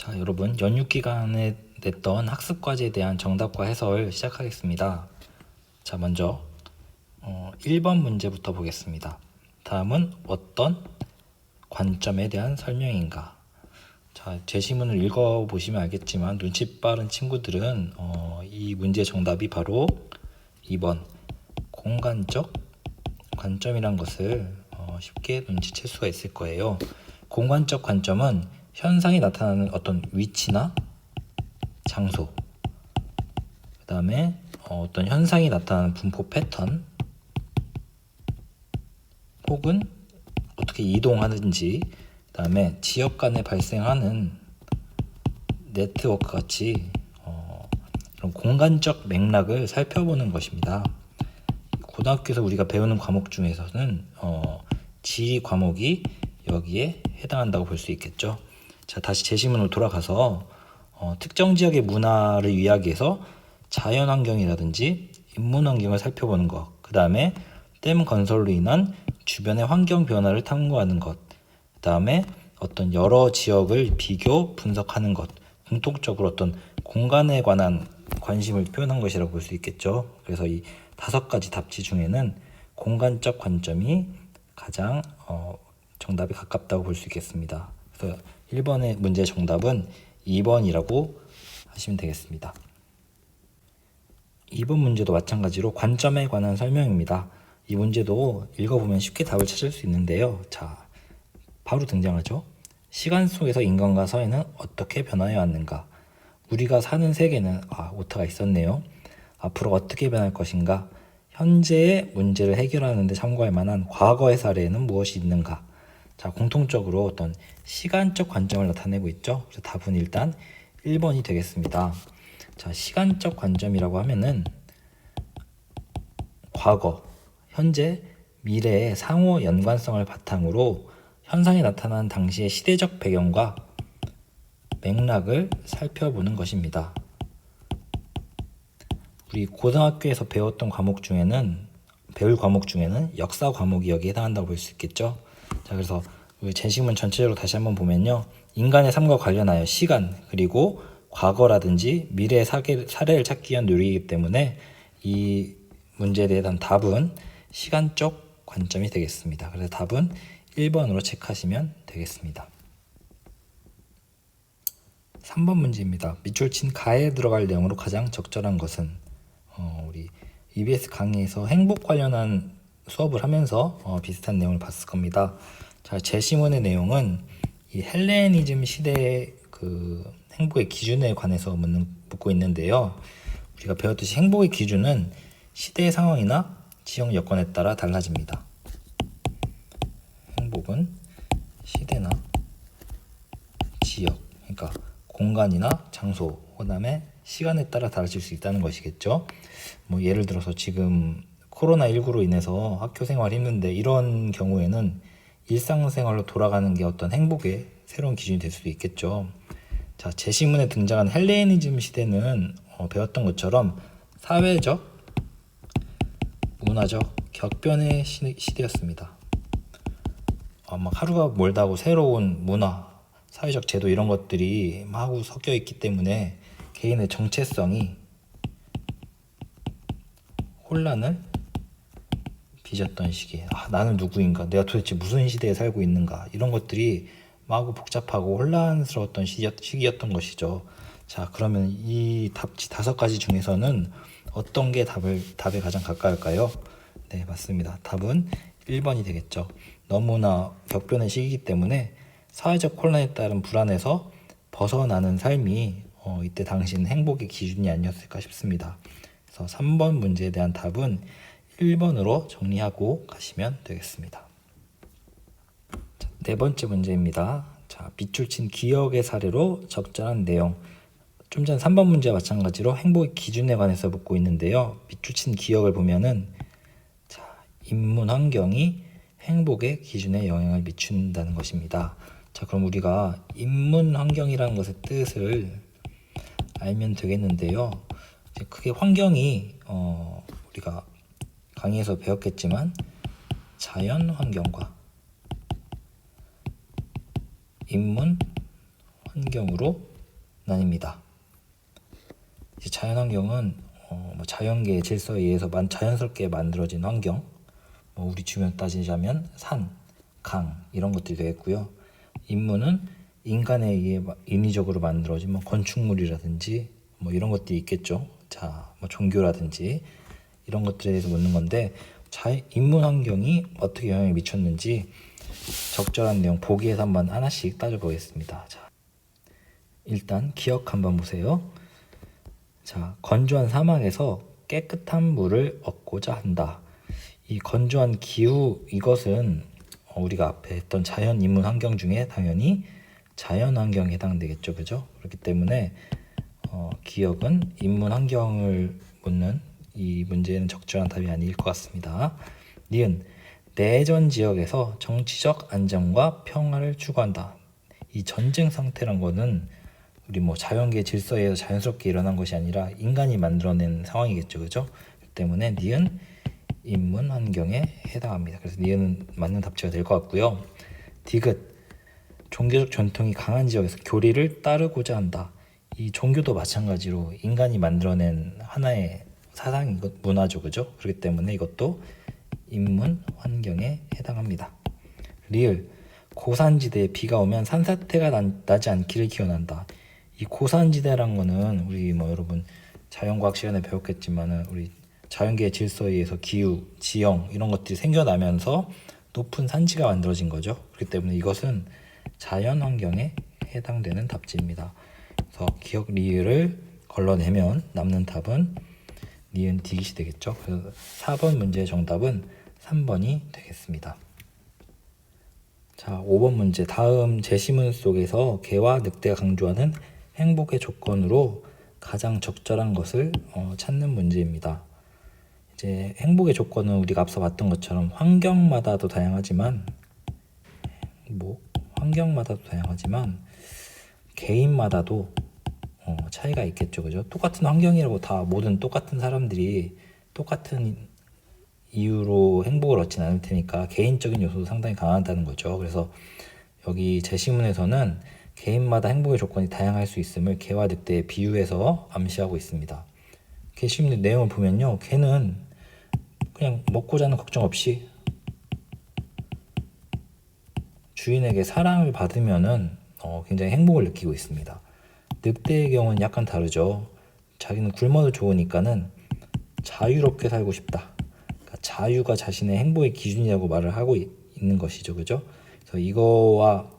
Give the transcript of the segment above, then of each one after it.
자, 여러분, 연휴 기간에 냈던 학습 과제에 대한 정답과 해설 시작하겠습니다. 자, 먼저 1번 문제부터 보겠습니다. 다음은 어떤 관점에 대한 설명인가? 자, 제시문을 읽어보시면 알겠지만 눈치 빠른 친구들은 이 문제 정답이 바로 2번 공간적 관점이란 것을 쉽게 눈치챌 수가 있을 거예요. 공간적 관점은 현상이 나타나는 어떤 위치나 장소, 그 다음에 어떤 현상이 나타나는 분포 패턴, 혹은 어떻게 이동하는지, 그 다음에 지역 간에 발생하는 네트워크 같이 이런 공간적 맥락을 살펴보는 것입니다. 고등학교에서 우리가 배우는 과목 중에서는 지리 과목이 여기에 해당한다고 볼 수 있겠죠. 자, 다시 제시문으로 돌아가서 특정 지역의 문화를 이야기해서 자연환경이라든지 인문환경을 살펴보는 것, 그 다음에 댐 건설로 인한 주변의 환경 변화를 탐구하는 것, 그 다음에 어떤 여러 지역을 비교 분석하는 것, 공통적으로 어떤 공간에 관한 관심을 표현한 것이라고 볼 수 있겠죠. 그래서 이 5가지 답지 중에는 공간적 관점이 가장 정답이 가깝다고 볼 수 있겠습니다. 그래서 1번의 문제 정답은 2번이라고 하시면 되겠습니다. 2번 문제도 마찬가지로 관점에 관한 설명입니다. 이 문제도 읽어보면 쉽게 답을 찾을 수 있는데요. 자, 바로 등장하죠. 시간 속에서 인간과 사회는 어떻게 변화해 왔는가? 우리가 사는 세계는 오타가 있었네요. 앞으로 어떻게 변할 것인가? 현재의 문제를 해결하는 데 참고할 만한 과거의 사례에는 무엇이 있는가? 자, 공통적으로 어떤 시간적 관점을 나타내고 있죠. 그래서 답은 일단 1번이 되겠습니다. 자, 시간적 관점이라고 하면은 과거, 현재, 미래의 상호 연관성을 바탕으로 현상이 나타난 당시의 시대적 배경과 맥락을 살펴보는 것입니다. 우리 고등학교에서 배웠던 배울 과목 중에는 역사 과목이 여기에 해당한다고 볼 수 있겠죠. 자, 그래서 우리 제시문 전체적으로 다시 한번 보면요. 인간의 삶과 관련하여 시간, 그리고 과거라든지 미래의 사례를 찾기 위한 노력이기 때문에 이 문제에 대한 답은 시간적 관점이 되겠습니다. 그래서 답은 1번으로 체크하시면 되겠습니다. 3번 문제입니다. 밑줄 친 가에 들어갈 내용으로 가장 적절한 것은 우리 EBS 강의에서 행복 관련한 수업을 하면서 비슷한 내용을 봤을 겁니다. 자, 제시문의 내용은 이 헬레니즘 시대의 그 행복의 기준에 관해서 묻고 있는데요. 우리가 배웠듯이 행복의 기준은 시대의 상황이나 지역 여건에 따라 달라집니다. 행복은 시대나 지역, 그러니까 공간이나 장소, 그 다음에 시간에 따라 달라질 수 있다는 것이겠죠. 뭐 예를 들어서 지금 코로나19로 인해서 학교 생활이 힘든데 이런 경우에는 일상생활로 돌아가는 게 어떤 행복의 새로운 기준이 될 수도 있겠죠. 자, 제시문에 등장한 헬레니즘 시대는 배웠던 것처럼 사회적, 문화적 격변의 시대였습니다. 막 하루가 멀다고 새로운 문화, 사회적 제도 이런 것들이 마구 섞여 있기 때문에 개인의 정체성이 혼란을 빚었던 시기에 나는 누구인가? 내가 도대체 무슨 시대에 살고 있는가? 이런 것들이 마구 복잡하고 혼란스러웠던 시기였던 것이죠. 자, 그러면 이 답지 5가지 중에서는 어떤 게 답에 가장 가까울까요? 네, 맞습니다. 답은 1번이 되겠죠. 너무나 격변의 시기이기 때문에 사회적 혼란에 따른 불안에서 벗어나는 삶이 이때 당시는 행복의 기준이 아니었을까 싶습니다. 그래서 3번 문제에 대한 답은 1번으로 정리하고 가시면 되겠습니다. 자, 4번째 문제입니다. 자, 밑줄 친 기억의 사례로 적절한 내용. 좀 전 3번 문제와 마찬가지로 행복의 기준에 관해서 묻고 있는데요. 밑줄 친 기억을 보면은 자, 인문 환경이 행복의 기준에 영향을 미친다는 것입니다. 자, 그럼 우리가 인문 환경이라는 것의 뜻을 알면 되겠는데요. 이제 크게 환경이 우리가 강의에서 배웠겠지만 자연 환경과 인문 환경으로 나뉩니다. 이제 자연환경은 자연계의 질서에 의해서 자연스럽게 만들어진 환경, 우리 주변 따지자면 산, 강 이런 것들이 되겠고요. 인문은 인간에 의해 인위적으로 만들어진 건축물이라든지 이런 것들이 있겠죠. 자, 종교라든지 이런 것들에 대해서 묻는 건데, 인문 환경이 어떻게 영향을 미쳤는지 적절한 내용 보기에서 한번 하나씩 따져보겠습니다. 자, 일단 기억 한번 보세요. 자, 건조한 사막에서 깨끗한 물을 얻고자 한다. 이 건조한 기후, 이것은 우리가 앞에 했던 자연 인문 환경 중에 당연히 자연 환경에 해당되겠죠. 그죠? 그렇기 때문에 기억은 인문 환경을 묻는 이 문제는 적절한 답이 아닐 것 같습니다. 니은 내전 지역에서 정치적 안정과 평화를 추구한다. 이 전쟁 상태란 거는 우리 자연계 질서에서 자연스럽게 일어난 것이 아니라 인간이 만들어낸 상황이겠죠. 그죠? 그렇기 때문에 니은 인문 환경에 해당합니다. 그래서 니은은 맞는 답지가 될 것 같고요. 디귿 종교적 전통이 강한 지역에서 교리를 따르고자 한다. 이 종교도 마찬가지로 인간이 만들어낸 하나의 사상인 것, 문화죠. 그죠? 그렇기 때문에 이것도 인문 환경에 해당합니다. 리을 고산지대에 비가 오면 산사태가 나지 않기를 기원한다. 이 고산지대란 거는 우리 여러분 자연과학 시간에 배웠겠지만은 우리 자연계의 질서에 의해서 기후, 지형 이런 것들이 생겨나면서 높은 산지가 만들어진 거죠. 그렇기 때문에 이것은 자연 환경에 해당되는 답지입니다. 그래서 기억 리을을 걸러내면 남는 답은 니은 디귿이 되겠죠. 그래서 4번 문제의 정답은 3번이 되겠습니다. 자, 5번 문제. 다음 제시문 속에서 개와 늑대가 강조하는 행복의 조건으로 가장 적절한 것을 찾는 문제입니다. 이제 행복의 조건은 우리가 앞서 봤던 것처럼 환경마다도 다양하지만 개인마다도 차이가 있겠죠. 그죠? 똑같은 환경이라고 다 모든 똑같은 사람들이 똑같은 이유로 행복을 얻진 않을 테니까 개인적인 요소도 상당히 강하다는 거죠. 그래서 여기 제시문에서는 개인마다 행복의 조건이 다양할 수 있음을 개와 늑대에 비유해서 암시하고 있습니다. 게시문 내용을 보면요, 개는 그냥 먹고 자는 걱정 없이 주인에게 사랑을 받으면은 굉장히 행복을 느끼고 있습니다. 늑대의 경우는 약간 다르죠. 자기는 굶어도 좋으니까는 자유롭게 살고 싶다. 그러니까 자유가 자신의 행복의 기준이라고 말을 하고 있는 것이죠. 그죠? 그래서 이거와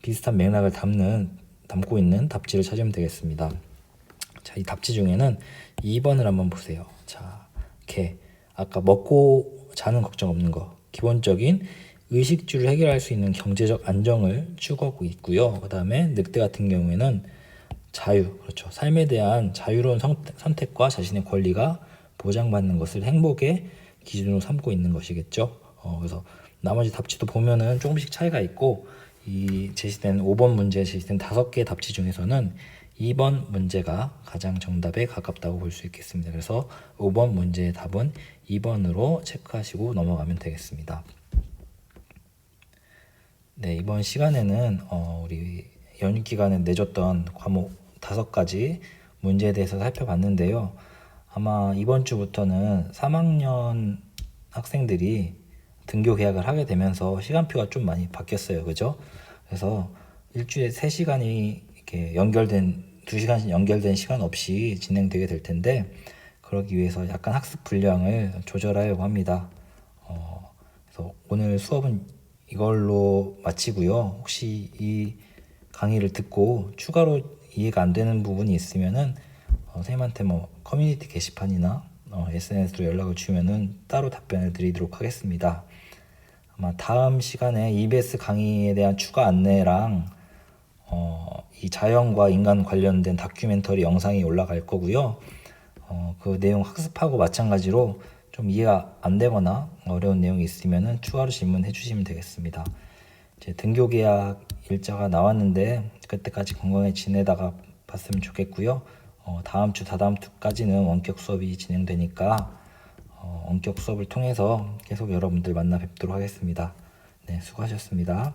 비슷한 맥락을 담고 있는 답지를 찾으면 되겠습니다. 자, 이 답지 중에는 2번을 한번 보세요. 자, 개. 아까 먹고 자는 걱정 없는 거. 기본적인 의식주를 해결할 수 있는 경제적 안정을 추구하고 있고요. 그 다음에 늑대 같은 경우에는 자유, 그렇죠. 삶에 대한 자유로운 선택과 자신의 권리가 보장받는 것을 행복의 기준으로 삼고 있는 것이겠죠. 그래서 나머지 답지도 보면은 조금씩 차이가 있고, 이 제시된 5번 문제에 제시된 5개의 답지 중에서는 2번 문제가 가장 정답에 가깝다고 볼 수 있겠습니다. 그래서 5번 문제의 답은 2번으로 체크하시고 넘어가면 되겠습니다. 네, 이번 시간에는 우리 연휴 기간에 내줬던 과목 5가지 문제에 대해서 살펴봤는데요. 아마 이번 주부터는 3학년 학생들이 등교 계약을 하게 되면서 시간표가 좀 많이 바뀌었어요. 그죠? 그래서 일주일에 3시간이 이렇게 2시간씩 연결된 시간 없이 진행되게 될 텐데, 그러기 위해서 약간 학습 분량을 조절하려고 합니다. 그래서 오늘 수업은 이걸로 마치고요. 혹시 이 강의를 듣고 추가로 이해가 안 되는 부분이 있으면은 선생님한테 커뮤니티 게시판이나 SNS로 연락을 주면은 따로 답변을 드리도록 하겠습니다. 아마 다음 시간에 EBS 강의에 대한 추가 안내랑 이 자연과 인간 관련된 다큐멘터리 영상이 올라갈 거고요. 그 내용 학습하고 마찬가지로 좀 이해가 안 되거나 어려운 내용이 있으면은 추가로 질문해 주시면 되겠습니다. 이제 등교 계약 일자가 나왔는데 그때까지 건강히 지내다가 봤으면 좋겠고요. 다음 주, 다다음 주까지는 원격 수업이 진행되니까 원격 수업을 통해서 계속 여러분들 만나 뵙도록 하겠습니다. 네, 수고하셨습니다.